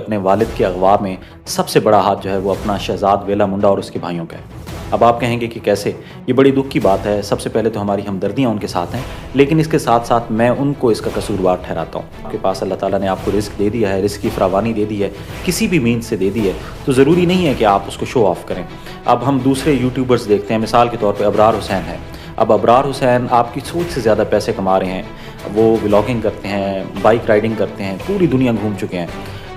اپنے والد کے اغوا میں سب سے بڑا ہاتھ جو ہے وہ اپنا شہزاد ویلا منڈا اور اس کے بھائیوں کا ہے۔ اب آپ کہیں گے کہ کیسے؟ یہ بڑی دکھ کی بات ہے۔ سب سے پہلے تو ہماری ہمدردیاں ان کے ساتھ ہیں، لیکن اس کے ساتھ ساتھ میں ان کو اس کا قصوروار ٹھہراتا ہوں۔ آپ کے پاس اللہ تعالیٰ نے آپ کو رزق دے دیا ہے، رزق کی فراوانی دے دی ہے، کسی بھی مینز سے دے دی ہے، تو ضروری نہیں ہے کہ آپ اس کو شو آف کریں۔ اب ہم دوسرے یوٹیوبرز دیکھتے ہیں، مثال کے طور پہ ابرار حسین ہے۔ اب ابرار حسین آپ کی سوچ سے زیادہ پیسے کما رہے ہیں، وہ ولاگنگ کرتے ہیں، بائک رائڈنگ کرتے ہیں، پوری دنیا گھوم چکے ہیں،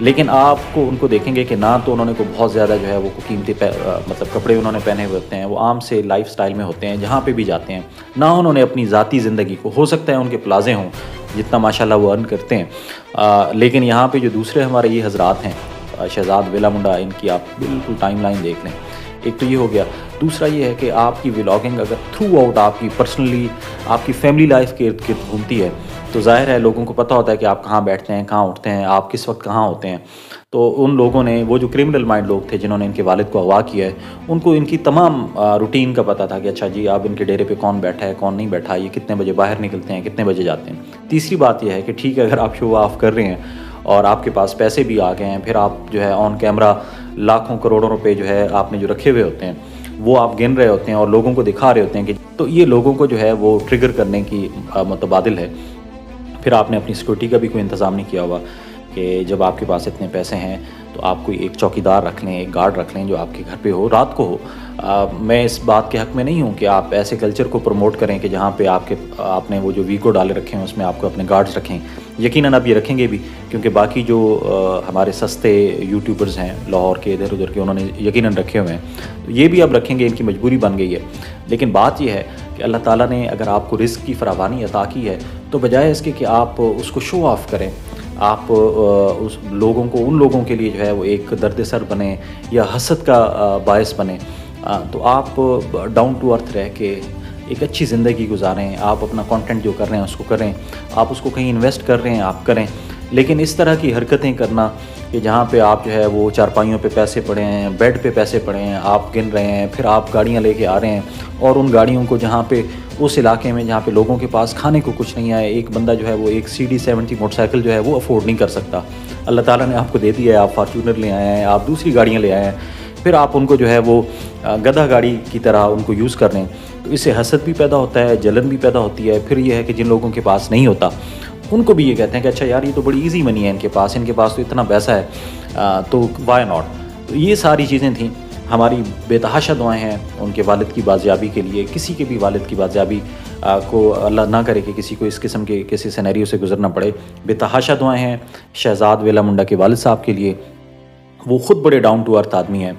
لیکن آپ کو ان کو دیکھیں گے کہ نہ تو انہوں نے کو بہت زیادہ جو ہے وہ قیمتی مطلب کپڑے انہوں نے پہنے ہوئے ہوتے ہیں، وہ عام سے لائف سٹائل میں ہوتے ہیں جہاں پہ بھی جاتے ہیں، نہ انہوں نے اپنی ذاتی زندگی کو، ہو سکتا ہے ان کے پلازے ہوں جتنا ماشاءاللہ وہ ارن کرتے ہیں، لیکن یہاں پہ جو دوسرے ہمارے یہ حضرات ہیں، شہزاد ویلا منڈا، ان کی آپ بالکل ٹائم لائن دیکھ لیں۔ ایک تو یہ ہو گیا، دوسرا یہ ہے کہ آپ کی ولاگنگ اگر تھرو آؤٹ آپ کی پرسنلی آپ کی فیملی لائف کے ارد گرد گھومتی ہے تو ظاہر ہے لوگوں کو پتہ ہوتا ہے کہ آپ کہاں بیٹھتے ہیں، کہاں اٹھتے ہیں، آپ کس وقت کہاں ہوتے ہیں۔ تو ان لوگوں نے، وہ جو کرمنل مائنڈ لوگ تھے جنہوں نے ان کے والد کو اغوا کیا ہے، ان کو ان کی تمام روٹین کا پتہ تھا کہ اچھا جی اب ان کے ڈیرے پہ کون بیٹھا ہے، کون نہیں بیٹھا، یہ کتنے بجے باہر نکلتے ہیں، کتنے بجے جاتے ہیں۔ تیسری بات یہ ہے کہ ٹھیک ہے اگر آپ شو آف کر رہے ہیں اور آپ کے پاس پیسے بھی آ گئے ہیں، پھر آپ جو ہے آن کیمرہ لاکھوں کروڑوں روپے جو ہے آپ نے جو رکھے ہوئے ہوتے ہیں وہ آپ گن رہے ہوتے ہیں اور لوگوں کو دکھا رہے ہوتے ہیں، کہ تو یہ لوگوں کو جو ہے وہ ٹریگر کرنے کی متبادل ہے۔ پھر آپ نے اپنی سیکورٹی کا بھی کوئی انتظام نہیں کیا ہوا کہ جب آپ کے پاس اتنے پیسے ہیں تو آپ کوئی ایک چوکیدار رکھ لیں، ایک گارڈ رکھ لیں جو آپ کے گھر پہ ہو، رات کو ہو۔ میں اس بات کے حق میں نہیں ہوں کہ آپ ایسے کلچر کو پروموٹ کریں کہ جہاں پہ آپ نے وہ جو ویگو ڈالے رکھے ہیں اس میں آپ کو اپنے گارڈز رکھیں۔ یقیناً اب یہ رکھیں گے بھی، کیونکہ باقی جو ہمارے سستے یوٹیوبرز ہیں لاہور کے ادھر ادھر کے، انہوں نے یقیناً رکھے ہوئے ہیں، تو یہ بھی اب رکھیں گے، ان کی مجبوری بن گئی ہے۔ لیکن بات یہ ہے کہ اللہ تعالیٰ نے اگر آپ کو رزق کی فراوانی عطا کی ہے تو بجائے اس کے کہ آپ اس کو شو آف کریں، آپ اس لوگوں کو، ان لوگوں کے لیے جو ہے وہ ایک درد سر بنیں یا حسد کا باعث بنیں، تو آپ ڈاؤن ٹو ارتھ رہ کے ایک اچھی زندگی گزاریں۔ آپ اپنا کانٹینٹ جو کر رہے ہیں اس کو کریں، آپ اس کو کہیں انویسٹ کر رہے ہیں آپ کریں، لیکن اس طرح کی حرکتیں کرنا کہ جہاں پہ آپ جو ہے وہ چارپائیوں پہ پیسے پڑے ہیں، بیڈ پہ پیسے پڑے ہیں، آپ گن رہے ہیں، پھر آپ گاڑیاں لے کے آ رہے ہیں اور ان گاڑیوں کو جہاں پہ اس علاقے میں جہاں پہ لوگوں کے پاس کھانے کو کچھ نہیں ہے، ایک بندہ جو ہے وہ ایک CD70 موٹر سائیکل جو ہے وہ افورڈ نہیں کر سکتا، اللہ تعالیٰ نے آپ کو دے دیا ہے، آپ فارچونر لے آئے ہیں، آپ دوسری گاڑیاں لے آئے ہیں، پھر آپ ان کو جو ہے وہ گدھا گاڑی کی طرح ان کو یوز کر رہے ہیں، تو اس سے حسد بھی پیدا ہوتا ہے، جلن بھی پیدا ہوتی ہے۔ پھر یہ ہے کہ جن لوگوں کے پاس نہیں ہوتا ان کو بھی یہ کہتے ہیں کہ اچھا یار یہ تو بڑی ایزی منی ہے ان کے پاس تو اتنا پیسہ ہے، تو وائی ناٹ۔ تو یہ ساری چیزیں تھیں۔ ہماری بے تحاشا دعائیں ہیں ان کے والد کی بازیابی کے لیے، کسی کے بھی والد کی بازیابی کو اللہ نہ کرے کہ کسی کو اس قسم کے کسی سینیریو سے گزرنا پڑے۔ بے تحاشا دعائیں ہیں شہزاد ویلا منڈا کے والد صاحب کے لیے، وہ خود بڑے ڈاؤن ٹو ارتھ آدمی ہیں،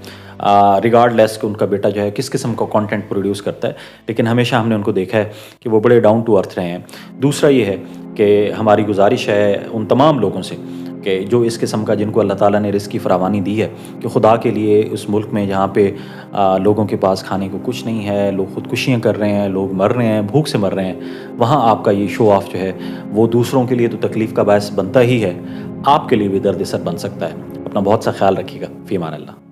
ریگارڈ لیس کہ ان کا بیٹا جو ہے کس قسم کا کانٹینٹ پروڈیوس کرتا ہے، لیکن ہمیشہ ہم نے ان کو دیکھا ہے کہ وہ بڑے ڈاؤن ٹو ارتھ رہے ہیں۔ دوسرا یہ ہے کہ ہماری گزارش ہے ان تمام لوگوں سے کہ جو اس قسم کا، جن کو اللہ تعالیٰ نے رزق کی فراوانی دی ہے، کہ خدا کے لیے اس ملک میں جہاں پہ لوگوں کے پاس کھانے کو کچھ نہیں ہے، لوگ خودکشیاں کر رہے ہیں، لوگ مر رہے ہیں، بھوک سے مر رہے ہیں، وہاں آپ کا یہ شو آف جو ہے وہ دوسروں کے لیے تو تکلیف کا باعث بنتا ہی ہے، آپ کے لیے بھی درد سر بن سکتا ہے۔ اپنا بہت سا خیال رکھیے گا۔ فی امان اللہ۔